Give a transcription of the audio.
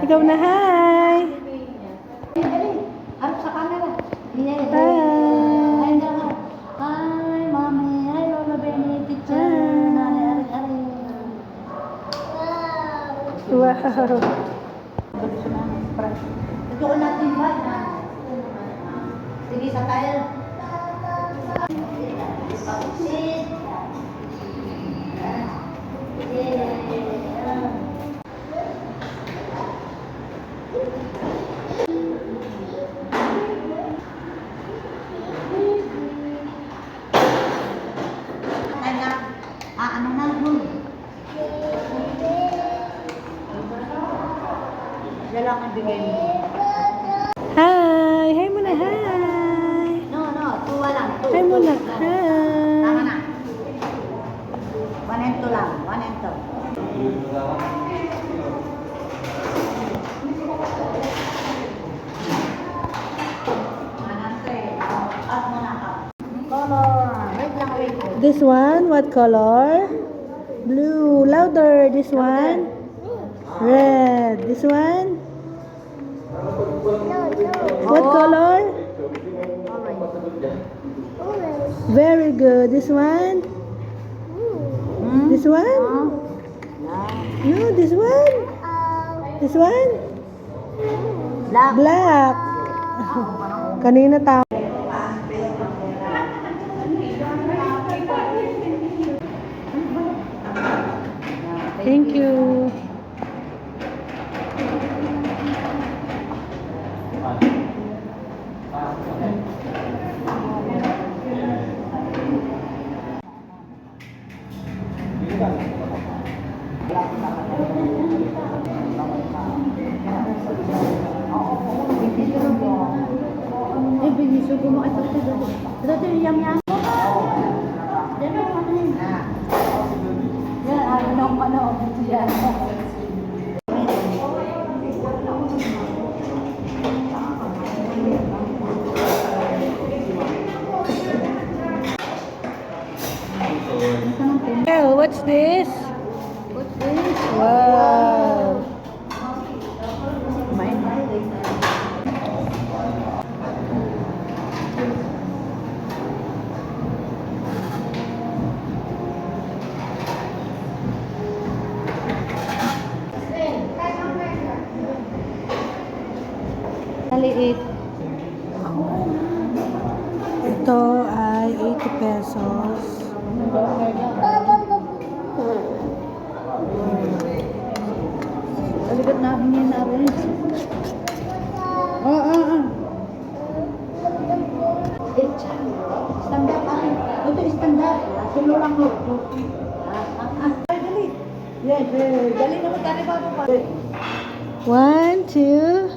Ikaw na, hi! Ano sa camera? Hi! Hi, Mami! Hi, Lola Benny, teacher! Ari. Wow! Ito natin ba? Sige, sa tayo. Ano na hul? Lalaki bigay mo. Hi! Hi muna, hi! No, tuwa lang. Hi muna, Tama hi! na. 1 and 2 lang. 1 and 2. Color. Wait. This one, what color? Blue. Louder. This one? Red. This one? What color? Very good. This one? This one? No, this one? This one? Black. Kanina tama. Thank you. Biniso ko mo ito. Ito yung yan. Yan, ano. Yan. Oh, what's this? Wow. Maliit. Ito ay 80 pesos. Aligat na hingin na rin. Stand up akin. Ito stand up. Sulo lang mo. Dali. Yes, dali naman. Dali pa. 1, 2.